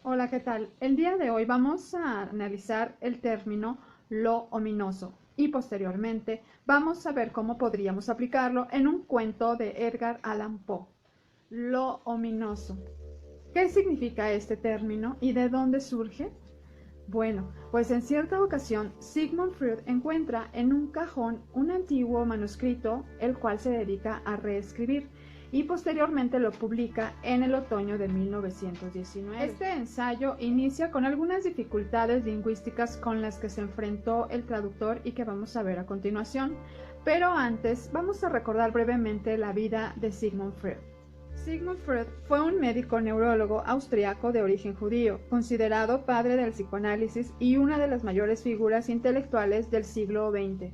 Hola, ¿qué tal? El día de hoy vamos a analizar el término lo ominoso y posteriormente vamos a ver cómo podríamos aplicarlo en un cuento de Edgar Allan Poe. Lo ominoso. ¿Qué significa este término y de dónde surge? Bueno, pues en cierta ocasión Sigmund Freud encuentra en un cajón un antiguo manuscrito, el cual se dedica a reescribir y posteriormente lo publica en el otoño de 1919. Este ensayo inicia con algunas dificultades lingüísticas con las que se enfrentó el traductor y que vamos a ver a continuación, pero antes vamos a recordar brevemente la vida de Sigmund Freud. Sigmund Freud fue un médico neurólogo austriaco de origen judío, considerado padre del psicoanálisis y una de las mayores figuras intelectuales del siglo XX.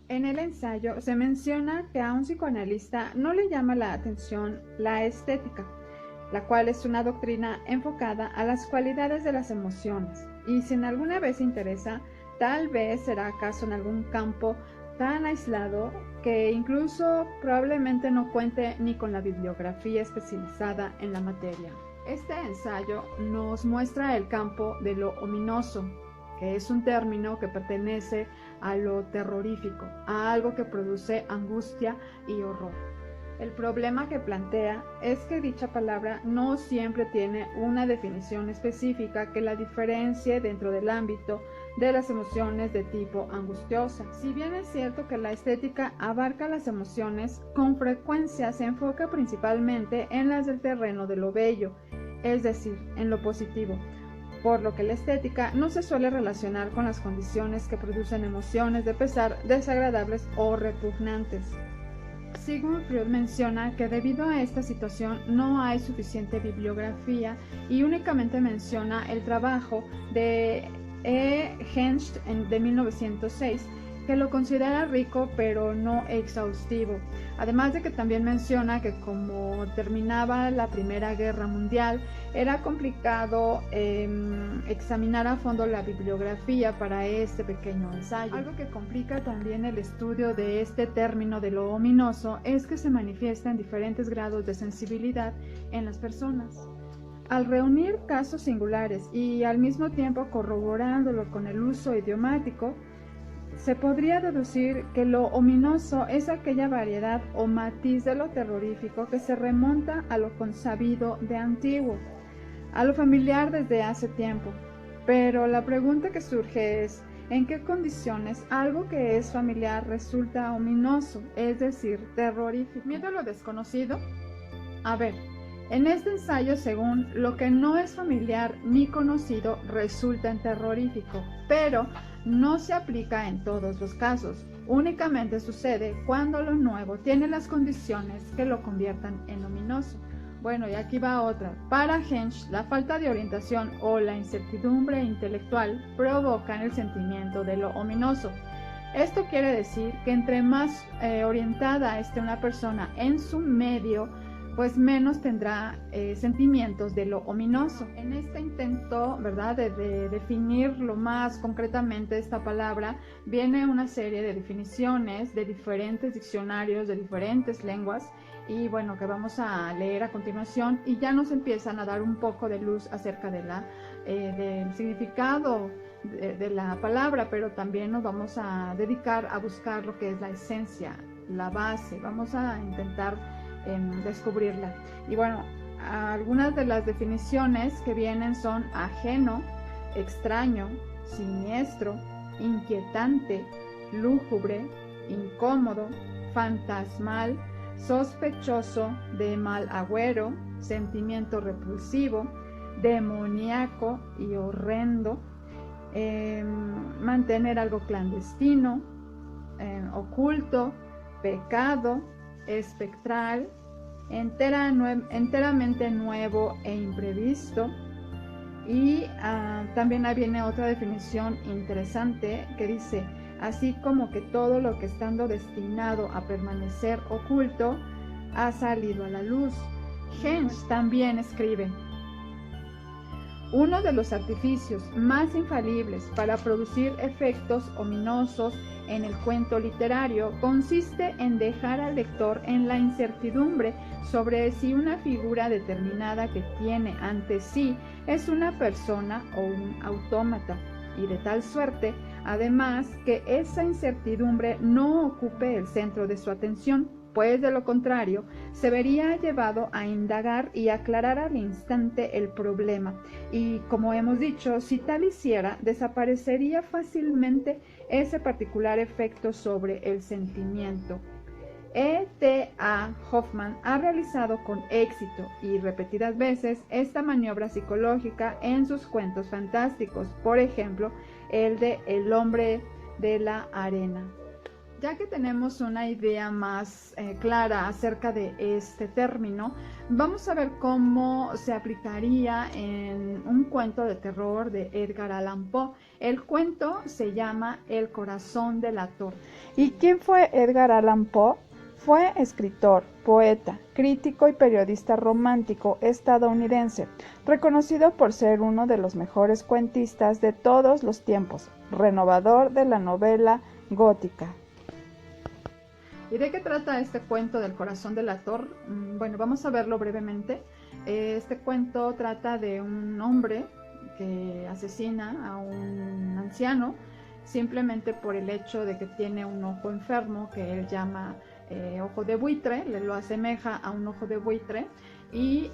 En el ensayo se menciona que a un psicoanalista no le llama la atención la estética, la cual es una doctrina enfocada a las cualidades de las emociones, y si en alguna vez interesa, tal vez será acaso en algún campo tan aislado que incluso probablemente no cuente ni con la bibliografía especializada en la materia. Este ensayo nos muestra el campo de lo ominoso, que es un término que pertenece a lo terrorífico, a algo que produce angustia y horror. El problema que plantea es que dicha palabra no siempre tiene una definición específica que la diferencie dentro del ámbito de las emociones de tipo angustiosa. Si bien es cierto que la estética abarca las emociones, con frecuencia se enfoca principalmente en las del terreno de lo bello, es decir, en lo positivo, por lo que la estética no se suele relacionar con las condiciones que producen emociones de pesar desagradables o repugnantes. Sigmund Freud menciona que debido a esta situación no hay suficiente bibliografía y únicamente menciona el trabajo de E. Hengst de 1906, que lo considera rico pero no exhaustivo. Además de que también menciona que como terminaba la Primera Guerra Mundial, era complicado examinar a fondo la bibliografía para este pequeño ensayo. Algo que complica también el estudio de este término de lo ominoso es que se manifiesta en diferentes grados de sensibilidad en las personas. Al reunir casos singulares y al mismo tiempo corroborándolo con el uso idiomático, se podría deducir que lo ominoso es aquella variedad o matiz de lo terrorífico que se remonta a lo consabido de antiguo, a lo familiar desde hace tiempo. Pero la pregunta que surge es, ¿en qué condiciones algo que es familiar resulta ominoso, es decir, terrorífico? ¿Miedo a lo desconocido? A ver, en este ensayo, según lo que no es familiar ni conocido resulta en terrorífico, pero no se aplica en todos los casos. Únicamente sucede cuando lo nuevo tiene las condiciones que lo conviertan en ominoso. Bueno, y aquí va otra. Para Hengst, la falta de orientación o la incertidumbre intelectual provocan el sentimiento de lo ominoso. Esto quiere decir que entre más orientada esté una persona en su medio, pues menos tendrá sentimientos de lo ominoso. En este intento, ¿verdad?, de definir lo más concretamente esta palabra, viene una serie de definiciones de diferentes diccionarios, de diferentes lenguas, y bueno, que vamos a leer a continuación, y ya nos empiezan a dar un poco de luz acerca de del significado de la palabra, pero también nos vamos a dedicar a buscar lo que es la esencia, la base. Vamos a intentar descubrirla. Y bueno, algunas de las definiciones que vienen son ajeno, extraño, siniestro, inquietante, lúgubre, incómodo, fantasmal, sospechoso, de mal agüero, sentimiento repulsivo, demoníaco y horrendo, mantener algo clandestino, oculto, pecado, espectral, enteramente nuevo e imprevisto. Y también viene otra definición interesante que dice, así como que todo lo que estando destinado a permanecer oculto ha salido a la luz. Hengst también escribe, uno de los artificios más infalibles para producir efectos ominosos en el cuento literario consiste en dejar al lector en la incertidumbre sobre si una figura determinada que tiene ante sí es una persona o un autómata, y de tal suerte, además, que esa incertidumbre no ocupe el centro de su atención, pues de lo contrario, se vería llevado a indagar y aclarar al instante el problema, y como hemos dicho, si tal hiciera, desaparecería fácilmente ese particular efecto sobre el sentimiento. E.T.A. Hoffmann ha realizado con éxito y repetidas veces esta maniobra psicológica en sus cuentos fantásticos, por ejemplo, el de El hombre de la arena. Ya que tenemos una idea más clara acerca de este término, vamos a ver cómo se aplicaría en un cuento de terror de Edgar Allan Poe. El cuento se llama El corazón del ator. ¿Y quién fue Edgar Allan Poe? Fue escritor, poeta, crítico y periodista romántico estadounidense, reconocido por ser uno de los mejores cuentistas de todos los tiempos, renovador de la novela gótica. ¿Y de qué trata este cuento del corazón del ator? Bueno, vamos a verlo brevemente. Este cuento trata de un hombre que asesina a un anciano simplemente por el hecho de que tiene un ojo enfermo que él llama ojo de buitre, lo asemeja a un ojo de buitre y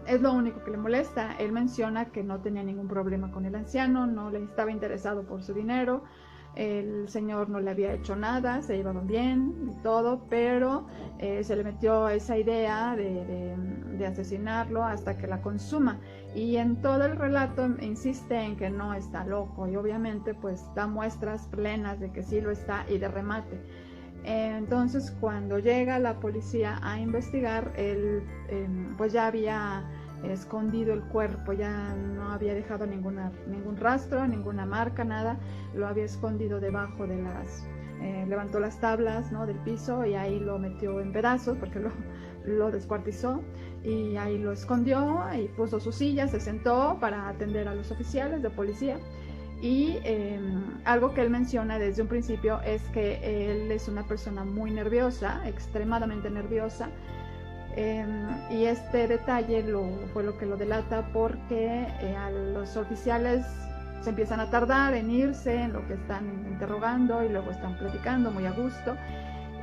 es lo único que le molesta. Él menciona que no tenía ningún problema con el anciano, no le estaba interesado por su dinero, el señor no le había hecho nada, se llevaban bien y todo, pero se le metió esa idea de asesinarlo hasta que la consuma, y en todo el relato insiste en que no está loco y obviamente pues da muestras plenas de que sí lo está y de remate. Entonces cuando llega la policía a investigar, él pues ya había escondido el cuerpo, ya no había dejado ningún rastro, ninguna marca, nada, lo había escondido debajo de levantó las tablas, ¿no?, del piso y ahí lo metió en pedazos porque lo descuartizó y ahí lo escondió y puso su silla, se sentó para atender a los oficiales de policía. Y algo que él menciona desde un principio es que él es una persona muy nerviosa, extremadamente nerviosa, y este detalle fue lo que lo delata porque a los oficiales se empiezan a tardar en irse en lo que están interrogando y luego están platicando muy a gusto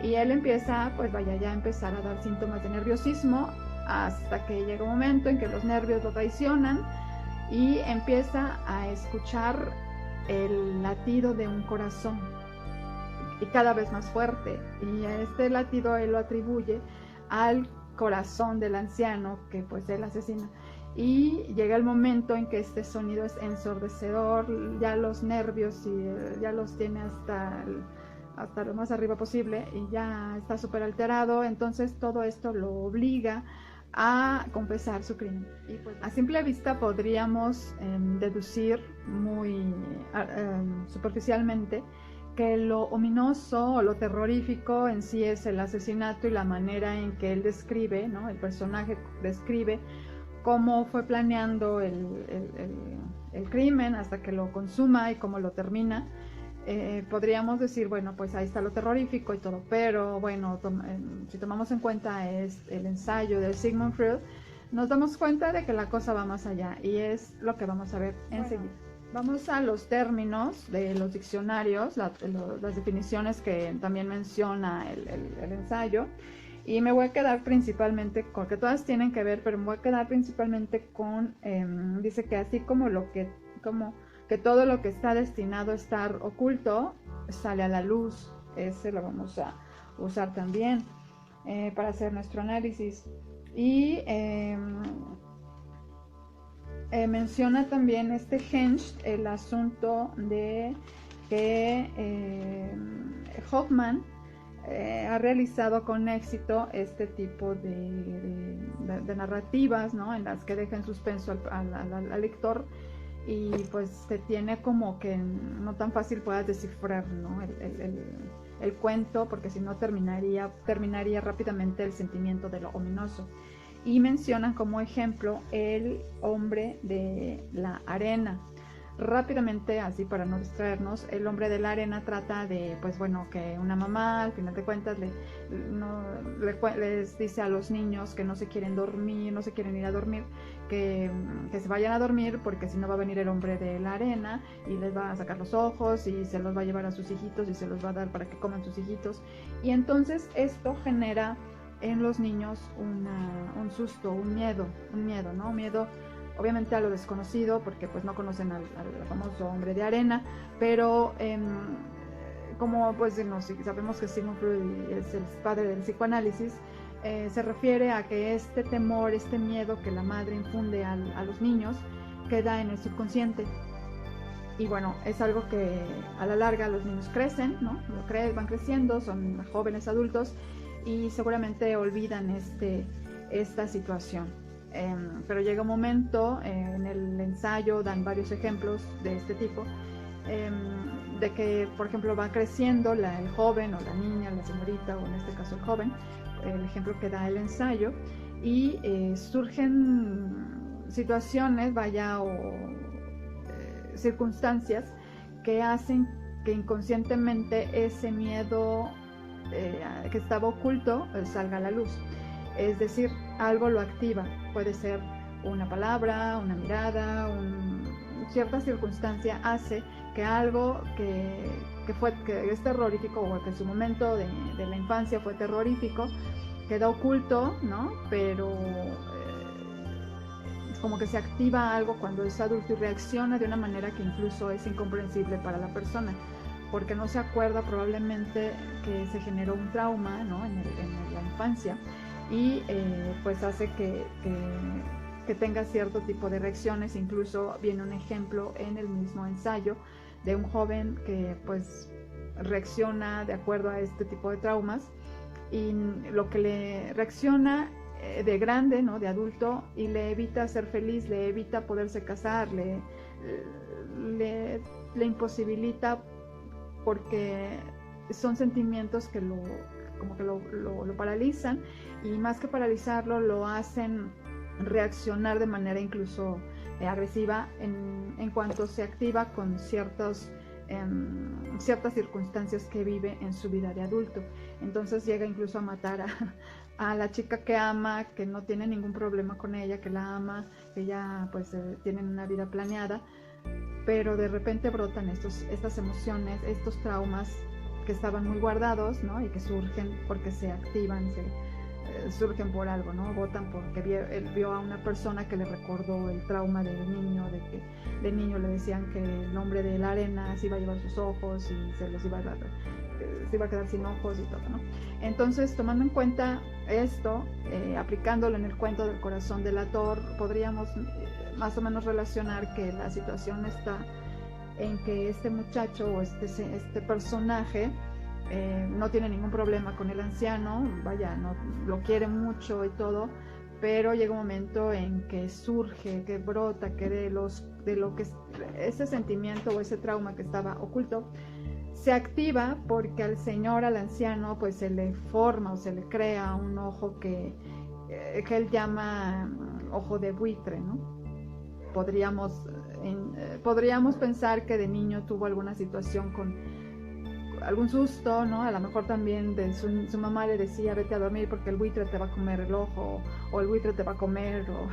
y él empieza, pues vaya, ya a empezar a dar síntomas de nerviosismo hasta que llega un momento en que los nervios lo traicionan y empieza a escuchar el latido de un corazón y cada vez más fuerte, y a este latido él lo atribuye al corazón del anciano que pues él asesina, y llega el momento en que este sonido es ensordecedor, ya los nervios ya los tiene hasta lo más arriba posible y ya está súper alterado. Entonces todo esto lo obliga a confesar su crimen. Y pues a simple vista podríamos deducir muy superficialmente que lo ominoso o lo terrorífico en sí es el asesinato y la manera en que él describe, ¿no?, el personaje describe cómo fue planeando el crimen hasta que lo consuma y cómo lo termina. Podríamos decir, bueno, pues ahí está lo terrorífico y todo, pero bueno, si tomamos en cuenta el ensayo de Sigmund Freud, nos damos cuenta de que la cosa va más allá y es lo que vamos a ver enseguida. Vamos a los términos de los diccionarios, las definiciones que también menciona el ensayo, y me voy a quedar principalmente con, que todas tienen que ver, pero me voy a quedar principalmente con, dice que así como que todo lo que está destinado a estar oculto sale a la luz. Ese lo vamos a usar también para hacer nuestro análisis. Y menciona también Hensch el asunto de que Hoffmann ha realizado con éxito este tipo de narrativas, ¿no?, en las que deja en suspenso al lector y pues se tiene como que no tan fácil puedas descifrar, ¿no?, el cuento, porque si no terminaría rápidamente el sentimiento de lo ominoso. Y mencionan como ejemplo El hombre de la arena. Rápidamente, así para no distraernos, el hombre de la arena trata de, pues bueno, que una mamá al final de cuentas les dice a los niños que no se quieren dormir, no se quieren ir a dormir, que se vayan a dormir porque si no va a venir el hombre de la arena y les va a sacar los ojos y se los va a llevar a sus hijitos y se los va a dar para que coman sus hijitos. Y entonces esto genera en los niños un susto, un miedo, ¿no? Un miedo obviamente a lo desconocido, porque pues no conocen al famoso hombre de arena, pero como pues no, sabemos que Sigmund Freud es el padre del psicoanálisis, se refiere a que este temor, este miedo que la madre infunde a los niños queda en el subconsciente. Y bueno, es algo que a la larga los niños crecen, ¿no? Van creciendo, son jóvenes adultos y seguramente olvidan esta situación. Pero llega un momento, en el ensayo dan varios ejemplos de este tipo, de que por ejemplo va creciendo el joven o la niña, la señorita o en este caso el joven, el ejemplo que da el ensayo, y surgen situaciones, circunstancias que hacen que inconscientemente ese miedo que estaba oculto salga a la luz. Es decir, algo lo activa, puede ser una palabra, una mirada, cierta circunstancia hace que algo que es terrorífico o que en su momento de la infancia fue terrorífico, queda oculto, ¿no? Pero como que se activa algo cuando es adulto y reacciona de una manera que incluso es incomprensible para la persona, porque no se acuerda probablemente que se generó un trauma, ¿no? en la infancia. Y pues hace que tenga cierto tipo de reacciones. Incluso viene un ejemplo en el mismo ensayo de un joven que pues reacciona de acuerdo a este tipo de traumas, y lo que le reacciona de grande, ¿no? De adulto, y le evita ser feliz, le evita poderse casar, le imposibilita, porque son sentimientos que lo paralizan, y más que paralizarlo lo hacen reaccionar de manera incluso agresiva en cuanto se activa con ciertas circunstancias que vive en su vida de adulto. Entonces llega incluso a matar a la chica que ama, que no tiene ningún problema con ella, que la ama, que ya pues tienen una vida planeada, pero de repente brotan estas emociones, estos traumas que estaban muy guardados, ¿no? Y que surgen porque se activan, surgen por algo, ¿no? Botan porque él vio a una persona que le recordó el trauma del niño, de que de niño le decían que el hombre de la arena se iba a llevar sus ojos y se iba a quedar sin ojos y todo, ¿no? Entonces, tomando en cuenta esto, aplicándolo en el cuento del corazón delator, podríamos más o menos relacionar que la situación está en que este muchacho o este personaje no tiene ningún problema con el anciano, vaya, no, lo quiere mucho y todo, pero llega un momento en que surge, que brota, que de lo que ese sentimiento o ese trauma que estaba oculto se activa porque al anciano, pues se le forma o se le crea un ojo que él llama ojo de buitre, ¿no? Podríamos pensar que de niño tuvo alguna situación con algún susto, ¿no? A lo mejor también su mamá le decía vete a dormir porque el buitre te va a comer el ojo, o el buitre te va a comer, o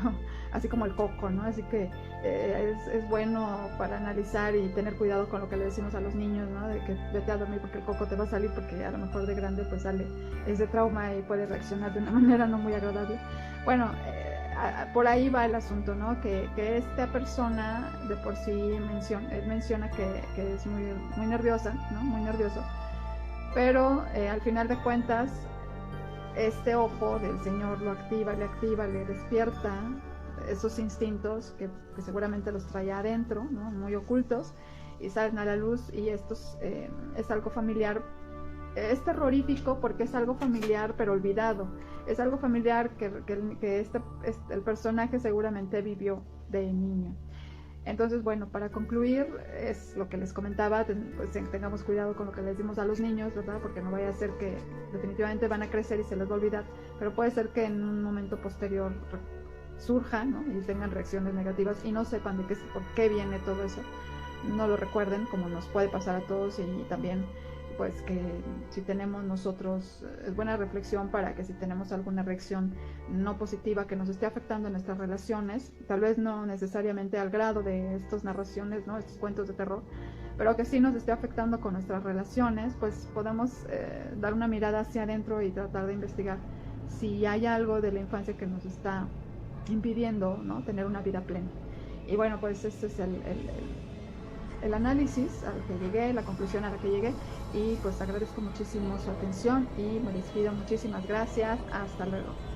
así como el coco, ¿no? Así que es bueno para analizar y tener cuidado con lo que le decimos a los niños, ¿no? De que vete a dormir porque el coco te va a salir, porque a lo mejor de grande pues sale ese trauma y puede reaccionar de una manera no muy agradable. Bueno, por ahí va el asunto, ¿no? Que esta persona de por sí menciona que es muy, muy nerviosa, ¿no? Muy nervioso, pero al final de cuentas este ojo del Señor le activa, le despierta esos instintos que seguramente los traía adentro, ¿no? Muy ocultos, y salen a la luz, y esto es algo familiar. Es terrorífico porque es algo familiar pero olvidado, es algo familiar que el personaje seguramente vivió de niño. Entonces, bueno, para concluir, es lo que les comentaba, pues tengamos cuidado con lo que les decimos a los niños, ¿verdad? Porque no vaya a ser que definitivamente van a crecer y se les va a olvidar, pero puede ser que en un momento posterior surja, ¿no? Y tengan reacciones negativas y no sepan por qué viene todo eso. no lo recuerden, como nos puede pasar a todos, y también pues que si tenemos nosotros, es buena reflexión para que si tenemos alguna reacción no positiva que nos esté afectando en nuestras relaciones, tal vez no necesariamente al grado de estas narraciones, ¿no? Estos cuentos de terror, pero que sí nos esté afectando con nuestras relaciones, pues podemos dar una mirada hacia adentro y tratar de investigar si hay algo de la infancia que nos está impidiendo, ¿no? Tener una vida plena. Y bueno, pues este es el análisis al que llegué, la conclusión a la que llegué, y pues agradezco muchísimo su atención y me despido. Muchísimas gracias, hasta luego.